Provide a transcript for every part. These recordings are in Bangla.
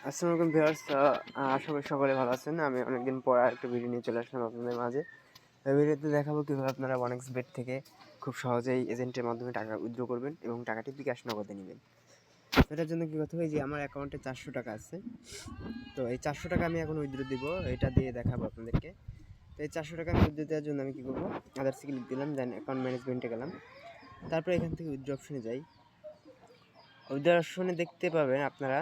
আসসালামু আলাইকুম ভিউয়ার্স, আশা করি সকলে ভালো আছেন। আমি অনেকদিন পর আরেকটা ভিডিও নিয়ে চলে আসলাম আপনাদের মাঝে। এই ভিডিওতে দেখাবো কীভাবে আপনারা OneXBet থেকে খুব সহজেই এজেন্টের মাধ্যমে টাকা উইথড্র করবেন এবং টাকাটি বিকাশ নগদে নেবেন। এটার জন্য কী করতে হবে, যে আমার অ্যাকাউন্টে 400 টাকা আছে, তো এই 400 টাকা আমি এখন উইথড্র দিব, এটা দিয়ে দেখাবো আপনাদেরকে। তো এই 400 টাকা আমি উইথড্র দেওয়ার জন্য আমি কী করবো, আদার্সে ক্লিক দিলাম, দেন অ্যাকাউন্ট ম্যানেজমেন্টে গেলাম, তারপরে এখান থেকে উইথড্র অপশনে যাই। উইথড্র অপশনে দেখতে পাবেন আপনারা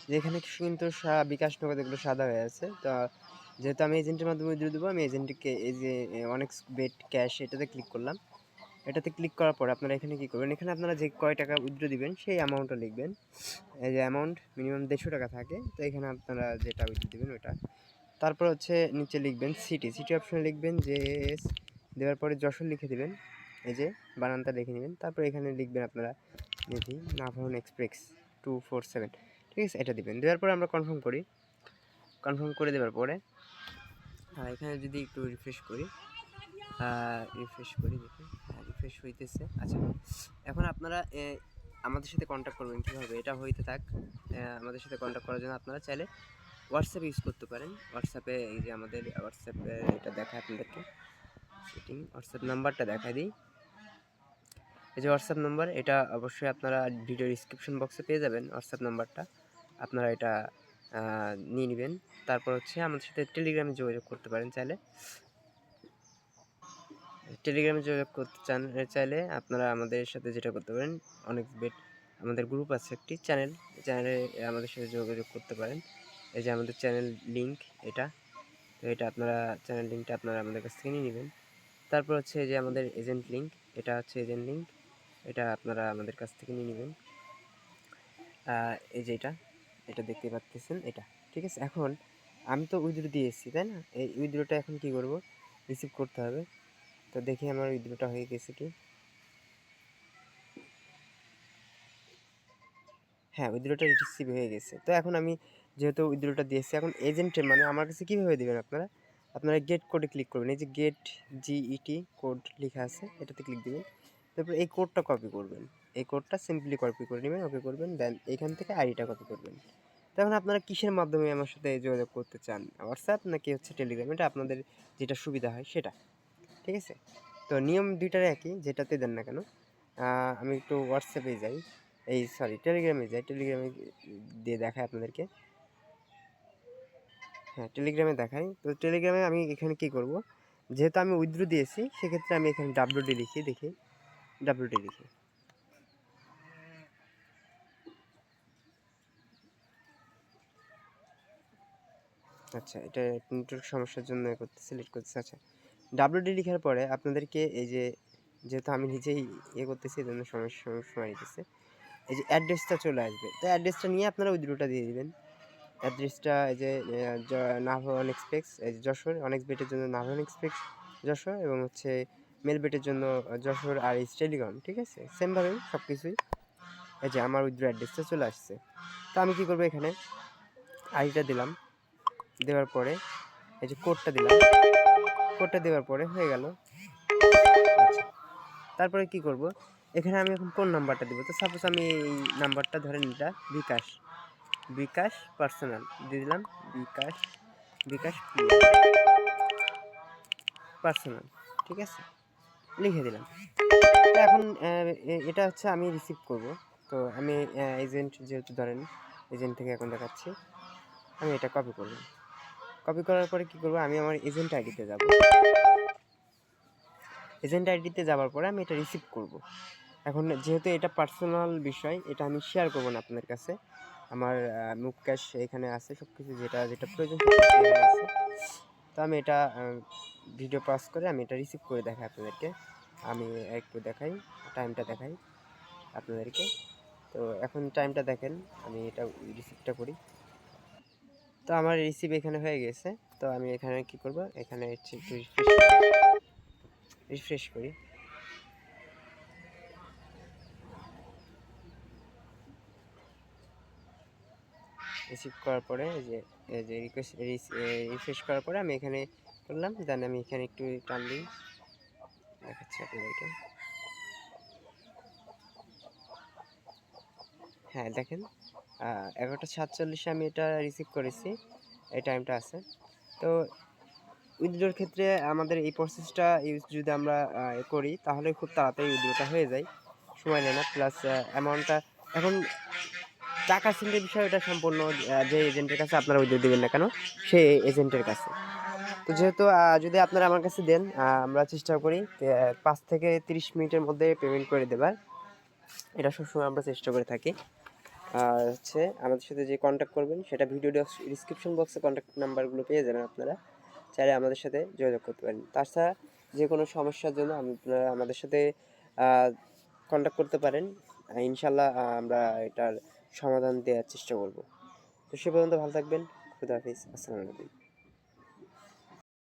যে এখানে কিন্তু বিকাশ নগদ এগুলো সাদা হয়ে আছে। তো যেহেতু আমি এজেন্টের মাধ্যমে উইথড্র দেবো, আমি এজেন্টকে এই যে OneXBet ক্যাশ এটাতে ক্লিক করলাম। এটাতে ক্লিক করার পর আপনারা এখানে কী করবেন, এখানে আপনারা যে কয় টাকা উইথড্র দিবেন সেই অ্যামাউন্টটা লিখবেন। এই যে অ্যামাউন্ট মিনিমাম 150 টাকা থাকে, তো এখানে আপনারা যেটা উইথড্র দেবেন ওটা। তারপর হচ্ছে নিচে লিখবেন সিটি অপশনে লিখবেন যে দেওয়ার পরে যশোর লিখে দেবেন, এই যে বানানটা লিখে নেবেন। তারপর এখানে লিখবেন আপনারা দেখি নাভারন এক্সপ্রেস 247, ঠিক আছে, এটা দিবেন। দেওয়ার পরে আমরা কনফার্ম করে দেওয়ার পরে এখানে যদি একটু রিফ্রেশ করি দেখি, রিফ্রেশ হইতেছে। আচ্ছা, এখন আপনারা আমাদের সাথে কন্ট্যাক্ট করবেন কীভাবে, এটা হইতে থাক। আমাদের সাথে কন্ট্যাক্ট করার জন্য আপনারা চাইলে হোয়াটসঅ্যাপ ইউজ করতে পারেন। হোয়াটসঅ্যাপে এই যে আমাদের হোয়াটসঅ্যাপে এটা দেখায় আপনাদেরকে, সেটিং হোয়াটসঅ্যাপ নাম্বারটা দেখায় দিই। এই যে হোয়াটসঅ্যাপ নাম্বার, এটা অবশ্যই আপনারা ভিডিও ডিসক্রিপশন বক্সে পেয়ে যাবেন হোয়াটসঅ্যাপ নাম্বারটা, আপনারা এটা নিয়ে নেবেন। তারপর হচ্ছে আমাদের সাথে টেলিগ্রামে যোগাযোগ করতে পারেন চাইলে। টেলিগ্রামে যোগাযোগ করতে চাইলে আপনারা আমাদের সাথে যেটা করতে পারেন, OneXBet আমাদের গ্রুপ আছে একটি চ্যানেলে আমাদের সাথে যোগাযোগ করতে পারেন। এই যে আমাদের চ্যানেল লিঙ্ক এটা, তো এটা আপনারা চ্যানেল লিঙ্কটা আপনারা আমাদের কাছ থেকে নিয়ে নেবেন। তারপর হচ্ছে যে আমাদের এজেন্ট লিঙ্ক, এটা হচ্ছে এজেন্ট লিঙ্ক, এটা আপনারা আমাদের কাছ থেকে নিয়ে নেবেন। এই যে এটা দেখতে পাচ্ছেন, এটা ঠিক আছে। এখন আমি তো উইথড্র দিয়ে এসেছি, তাই না? এই উইথড্রটা এখন কি করব, রিসিভ করতে হবে। তো দেখি আমার উইথড্রটা হয়ে গেছে কি। হ্যাঁ, উইথড্রটা রিসিভ হয়ে গেছে। তো এখন আমি যেহেতু উইথড্রটা দিয়েছি, এখন এজেন্টের মানে আমার কাছে কীভাবে দেবেন আপনারা গেট কোডে ক্লিক করবেন। এই যে গেট GET কোড লেখা আছে, এটাতে ক্লিক দেবেন। তারপর এই কোডটা কপি করবেন, এই কোডটা সিম্পলি কপি করে নেবেন, ওকে করবেন, দেন এইখান থেকে আইডিটা কপি করবেন। তখন আপনারা কিসের মাধ্যমে আমার সাথে যোগাযোগ করতে চান, হোয়াটসঅ্যাপ নাকি হচ্ছে টেলিগ্রাম, এটা আপনাদের যেটা সুবিধা হয় সেটা, ঠিক আছে। তো নিয়ম দুইটার একই, যেটাতে দেন না কেন। আমি একটু হোয়াটসঅ্যাপে যাই, টেলিগ্রামে যাই, টেলিগ্রামে দিয়ে দেখাই আপনাদেরকে। হ্যাঁ, টেলিগ্রামে দেখাই। তো টেলিগ্রামে আমি এখানে কি করব, যেহেতু আমি উইথড্র দিয়েছি সেক্ষেত্রে আমি এখানে WD লিখি, দেখি WD লিখি। আচ্ছা, এটা নেটওয়ার্ক সমস্যার জন্য সিলেক্ট করতেছি। আচ্ছা, WD লিখার পরে আপনাদেরকে এই যে যেহেতু আমি নিজেই করতেছি, এই জন্য সময় নিতেছে। এই যে অ্যাড্রেসটা চলে আসবে, তো অ্যাড্রেসটা নিয়ে আপনারা উইথড্রটা দিয়ে দিবেন। অ্যাড্রেসটা এই যে নাভারন এক্সপ্রেস, এই যে যশোর, OneXBet-এর জন্য নাভারন এক্সপ্রেস যশোর, এবং হচ্ছে মেলবেটের জন্য যশোর আর টেলিগন, ঠিক আছে, সেমভাবেই সব কিছুই। এই যে আমার উইথড্র অ্যাড্রেসটা চলে আসছে। তো আমি কী করবো, এখানে আইডিটা দিলাম, দেওয়ার পরে এই যে কোডটা দিলাম, কোডটা দেওয়ার পরে হয়ে গেল। আচ্ছা, তারপরে কি করব, এখানে আমি এখন কোন নাম্বারটা দেবো। তো সাপোজ আমি এই নাম্বারটা ধরেন, এটা বিকাশ পার্সোনাল দিয়ে দিলাম, বিকাশ পার্সোনাল, ঠিক আছে, লিখে দিলাম। তো এখন এটা হচ্ছে আমি রিসিভ করব। তো আমি এজেন্ট যেহেতু ধরেন, এজেন্ট থেকে এখন দেখাচ্ছি, আমি এটা কপি করার পরে কি করব, আমি আমার এজেন্ট আইডিতে যাব। এজেন্ট আইডিতে যাওয়ার পরে আমি এটা রিসিভ করব। এখন যেহেতু এটা পার্সোনাল বিষয়, এটা আমি শেয়ার করব না আপনাদের কাছে। আমার মুভ ক্যাশ এখানে আছে, সব কিছু যেটা প্রয়োজন আছে। তো আমি এটা ভিডিও পাস করে আমি এটা রিসিভ করে দেখাই আপনাদেরকে। আমি একটু দেখাই, টাইমটা দেখাই আপনাদেরকে। তো এখন টাইমটা দেখেন, আমি এটা রিসিভটা করি। তো আমার রিসিভ এখানে হয়ে গেছে। তো আমি এখানে কি করব, এখানে একটু রিফ্রেশ করি। রিসিভ করার পরে এই যে রিফ্রেশ করার পরে আমি এখানে করলাম, দেন আমি এখানে একটু টান দিই, দেখাচ্ছি আপনাদেরকে। হ্যাঁ, দেখেন 11টা 47-এ আমি এটা রিসিভ করেছি, এই টাইমটা আছে। তো উইথড্রোর ক্ষেত্রে আমাদের এই প্রসেসটা ইউজ যদি আমরা করি তাহলে খুব তাড়াতাড়ি উইথড্রোটা হয়ে যায়, সময় নেয় না। প্লাস অ্যামাউন্টটা এখন টাকা সেন্ডের বিষয় এটা সম্পূর্ণ যে এজেন্টের কাছে আপনারা উইথড্র দিবেন না কেন সেই এজেন্টের কাছে। তো যেহেতু যদি আপনারা আমার কাছে দেন, আমরা চেষ্টা করি 5 থেকে 30 মিনিটের মধ্যে পেমেন্ট করে দেবার, এটা সবসময় আমরা চেষ্টা করে থাকি। আর হচ্ছে আমাদের সাথে যে কন্ট্যাক্ট করবেন সেটা ভিডিও ডিসক্রিপশন বক্সে কন্ট্যাক্ট নাম্বারগুলো পেয়ে যাবেন, আপনারা চাইলে আমাদের সাথে যোগাযোগ করতে পারেন। তাছাড়া যে কোনো সমস্যার জন্য আপনারা আমাদের সাথে কন্ট্যাক্ট করতে পারেন, ইনশাল্লাহ আমরা এটার সমাধান দেওয়ার চেষ্টা করব। তো সে পর্যন্ত ভালো থাকবেন। খুদা হাফিজ, আসসালামু আলাইকুম।